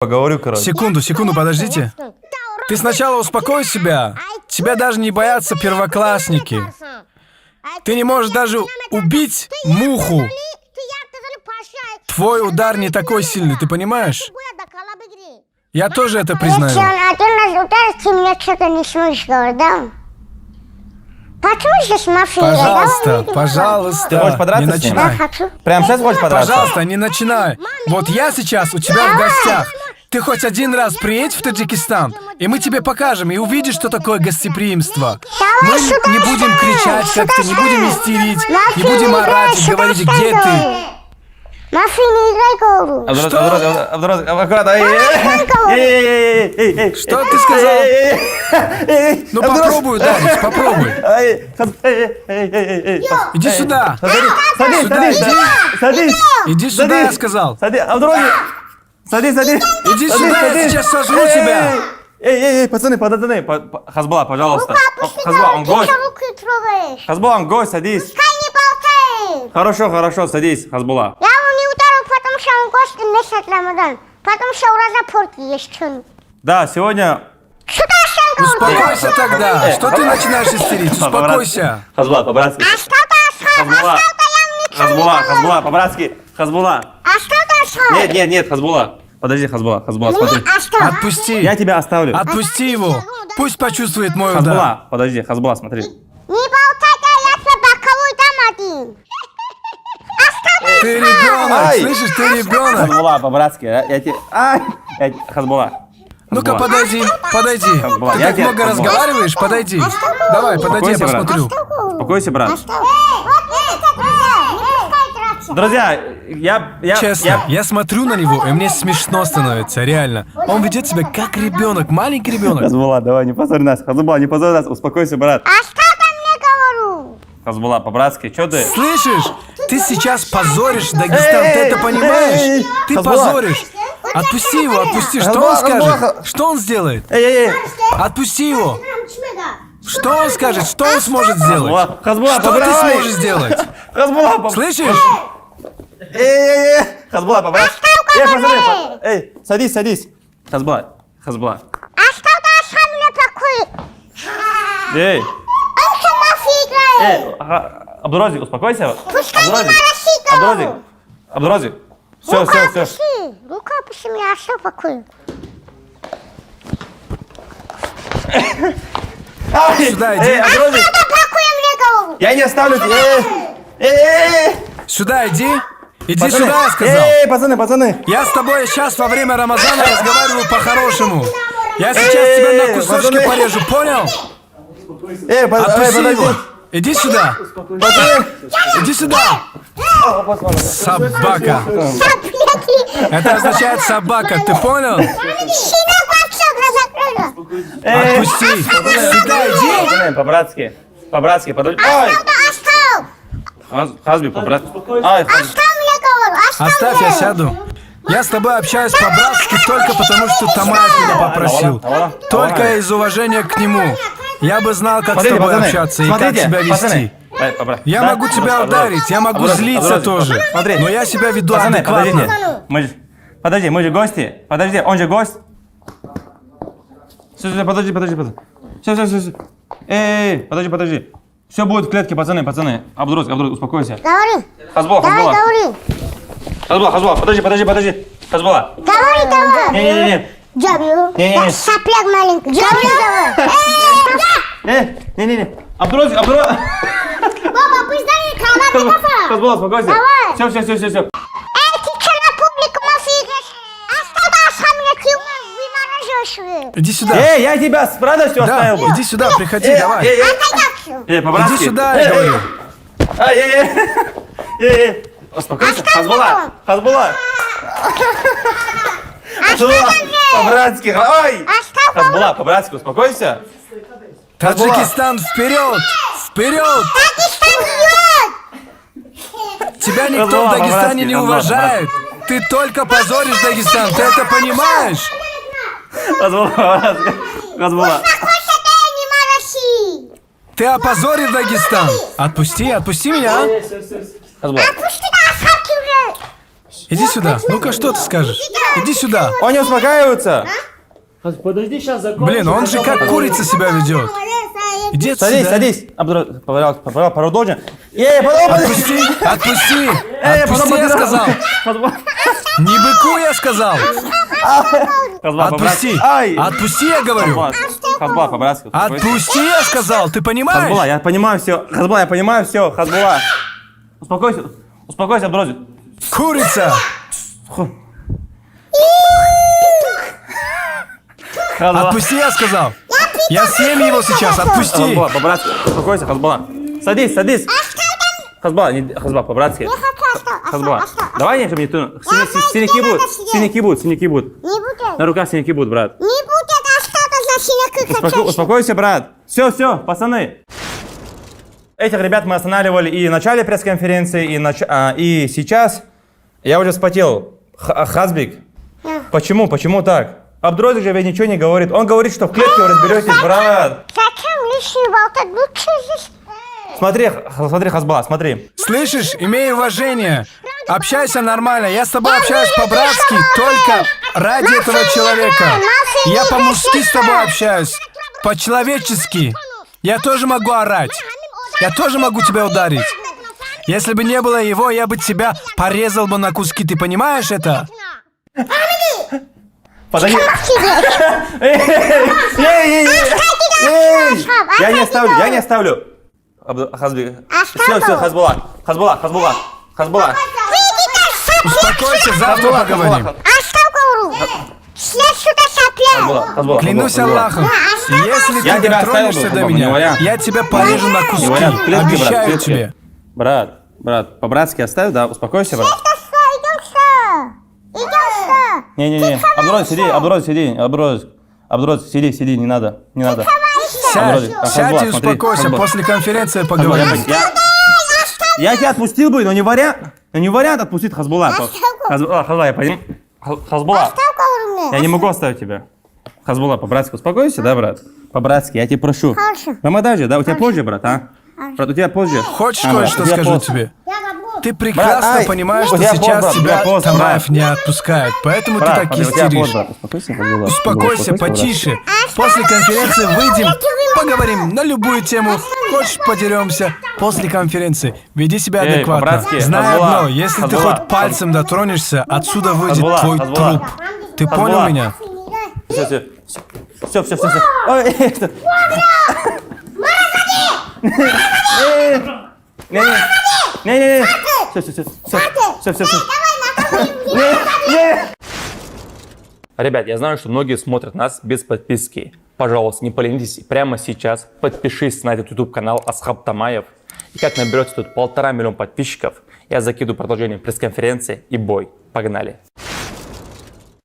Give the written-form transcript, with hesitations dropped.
Поговорю, короче. Секунду, подождите. Ты сначала успокой себя. Тебя даже не боятся первоклассники. Ты не можешь даже убить муху. Твой удар не такой сильный, ты понимаешь? Я тоже это признаю. Если он один раз ударит, ты мне что-то не слышишь, да? Почему здесь мафия? Пожалуйста, пожалуйста, Ты хочешь подраться не с ним? Да, начинай. хочу. Прям сейчас хочешь подраться? Пожалуйста, не начинай. Вот я сейчас у тебя в гостях. Ты хоть один раз приедь в Таджикистан, и мы тебе покажем, и увидишь, что такое гостеприимство. Мы не будем кричать как-то, не будем истерить, не будем орать и говорить, где ты. Мафия не играй голову. Абдураз, аккуратно. Эй. Что ты сказал? Ну попробуй ударить, попробуй. Иди сюда. Садись. Иди сюда, я сказал. Садись, Абдураз. Садись. Иди сюда, я сейчас сожру тебя. Эй, пацаны. Хазбала, пожалуйста. Хазбала, он гость. Руки трогаешь. Хазбала, он гость, садись. Пускай не болтай. Хорошо, садись, Хазбала. Я его не ударил, потому что он гость месяц Рамадан. Потому что у Разапорки есть что-нибудь. Да, сегодня... Что ты Успокойся тогда. Что ты начинаешь истерить? Успокойся. Хазбала, по-братски. Хазбула, по-братски. Хазбула. Нет, Хазбула. Подожди, Хазбула, смотри. Отпусти. Я тебя оставлю. Отпусти его. Пусть почувствует мой удар. Хазбула, подожди, Хазбула, смотри. Не болтай, я тебе боковой дам один. Ты ребенок, Ай. слышишь, ты ребенок. Хазбула, по-братски. Я тебе... Хазбула. Ну-ка, подойди. Ты Я так тебе- много разговариваешь, подойди. Давай, подойди, я Успокойся, брат. посмотрю. Успокойся, брат. Друзья, я... Честно, я смотрю на него, и мне смешно становится, реально. Он ведет себя как ребенок, маленький ребенок. Хазбула, давай, не позорь нас. Хазбула, не позорь нас. Успокойся, брат. А что там мне говорю? Хазбула, по-братски, что ты? Слышишь? Ты сейчас позоришь Дагестан, ты это понимаешь? Ты Хазбула. позоришь. Отпусти его, отпусти. Что он скажет? Что он сделает? Эй. Отпусти его. Что он скажет? Что он сможет сделать? Хазбула, Что ты сможешь сделать? Хазбула, Слышишь? Эй. Хазбула, по-братски. Пацаны. Эй, садись. Хазбула. А что ты сам мне такой? Эй. Он что мафия играет? Абдуразик, успокойся. Пускай не моросит голову. Абдуразик. Все. Рука опусти меня, а что такое? Сюда иди. Абдуразик. Что такое мне голову? Я не оставлю тебя. Эй. Сюда иди. Иди Пацаны. сюда, я сказал. Эй, пацаны. Я с тобой сейчас во время Рамазана разговариваю по-хорошему. Я сейчас тебя на кусочки пацаны. порежу, понял? Эй, Отпусти его. подожди. Иди сюда. Иди сюда. Собака. Сопляки. Это означает собака, ты понял? Щенок вообще глаза закрыла. Отпусти. Сюда иди. Пацаны, по-братски, подожди. Ай. Оставь. Хазби, по-братски. Ай, Оставь мне голову. Оставь, я сяду. Я с тобой общаюсь по-братски только потому, что Тамаев меня попросил. Только из уважения к нему. Я бы знал, как с Смотрите, тобой пацаны, общаться и как смотрите, себя пацаны. вести. Я могу тебя ударить, я могу злиться тоже. Смотри. Но я себя веду Пацаны, адекватно. подожди. Мы же гости. Подожди, он же гость. Все, подожди. Все. Эй, подожди. Все будет в клетке, пацаны. Абдураз, успокойся. Говори. Хазбула. Говори. Хазбула, подожди. Хазбула. Давай. Не. Джабю. Не. Сопляк маленький. Джабю давай. Не. Абдураз. Баба, пусть дай канал кафе. Хазбула, успокойся. Давай. Все. Эй, ты что на публику мафии играешь? Оставь сам мне тюрьму. Вы менажешь. Иди сюда. Эй, я тебя с радостью Да, оставил бы. иди сюда, приходи, давай. Эй, по-братски. Иди сюда, я говорю. Эй. Успокойся. Хазбула. По-братски. Ой. Хазбула, по-братски, успокойся. Таджикистан, вперед! Вперед! Тебя никто в Хазбула, Дагестане не Хазбула, уважает. Ты только позоришь Дагестан, ты это понимаешь? Хазбула. Успокойся, ты не мороси. Ты опозорил Дагестан. Отпусти меня. Хазбула. Пусти на осадки уже. Иди сюда. Ну-ка, что ты скажешь? Иди сюда. Он не успокаивается. Подожди, сейчас закончим. Блин, он же как курица себя ведет. Иди Садись, отсюда. садись. Пожалуйста, продолжим. Потом... Отпусти, отпусти. потом Отпусти, я сказал. Не быку, я сказал. Хазбулат, Отпусти. по-братски. Ай! Отпусти, я говорю. Хазбулат, по-братски. успокойся. Отпусти, я сказал. Ты понимаешь? Хазбулат, я понимаю все. Хазбулат, я понимаю все. Хазбулат. Успокойся. Успокойся, Абдурозик. Курица. Хазбулат. Отпусти, я сказал. Я съем его сейчас. Отпусти. Хазбулат, по-братски. Успокойся, Хазбулат. Садись, садись. Хазбулат, Хазбулат, по-братски. Хазбулат. Давай, чтобы не ту. Синяки будут. Синяки будут, синяки будут. Не будет. На руках синяки будут, брат. Не будет, осталось за синяки. Успокойся, брат. Все, пацаны. Этих ребят мы останавливали и в начале пресс-конференции, и сейчас. Я уже вспотел. Хазбик. Почему? Почему так? Абдурозик же ведь ничего не говорит. Он говорит, что в клетке вы разберетесь, брат. Зачем лишний болтать? Лучше здесь... Смотри, Хазбулат, смотри. Слышишь? Имей уважение. Общайся нормально. Я с тобой общаюсь по-братски только ради этого человека. Я по-мужски с тобой общаюсь. По-человечески. Я тоже могу орать. Я тоже могу тебя ударить. Если бы не было его, я бы тебя порезал бы на куски. Ты понимаешь это? Подожди. Я не оставлю. Хазбик. Все, Хазбулат. Успокойся, завтра поговорим. Оставь говорю. Все сюда сопля. Клянусь Аллахом, если Я ты тебя дотронешься оставил, до не меня, вариант. я тебя порежу на куски. Обещаю тебе. Брат, по-братски оставь, да, успокойся, брат. Идем что? Не, Абдурозик, сиди, не надо. Сядь, Хазбулат, сядь и смотри, успокойся, Хазбулат. после конференции поговорим. Я тебя отпустил бы, но не вариант отпустить Хазбулат. Хазбулат, я понимаю. Хазбулат, Оставь говорю мне. я не могу оставить тебя. Хазбулат, по-братски успокойся, да, брат? По-братски, я тебя прошу. Хорошо. Рамадан же, да? У тебя позже, брат, а? Брат, у тебя позже. Хочешь А, брат, кое-что у тебя скажу позже. тебе? Я забыл. Ты прекрасно ай, понимаешь, у что тебя сейчас пост, брат, у тебя тебя пост, Тамаев брат. не отпускает, поэтому ты Брат, так смотри, у тебя истеришь. позже, брат. Успокойся, Хазбулат. Успокойся, Брат. потише. После конференции выйдем, поговорим на любую тему. Хочешь, подеремся. После конференции. Веди себя Эй, адекватно. по-братски, Знай Хазбулат, одно, если ты Хазбулат, хоть пальцем дотронешься, отсюда выйдет Хазбулат, твой Хазбулат. труп. Ты понял Хазбулат. меня? Все. Ой, это... Не. Все. Ребят, я знаю, что многие смотрят нас без подписки. Пожалуйста, не поленитесь, прямо сейчас подпишись на этот YouTube канал Асхаб Тамаев. И как наберется тут 1,5 миллиона подписчиков, я закидываю продолжение пресс-конференции и бой. Погнали!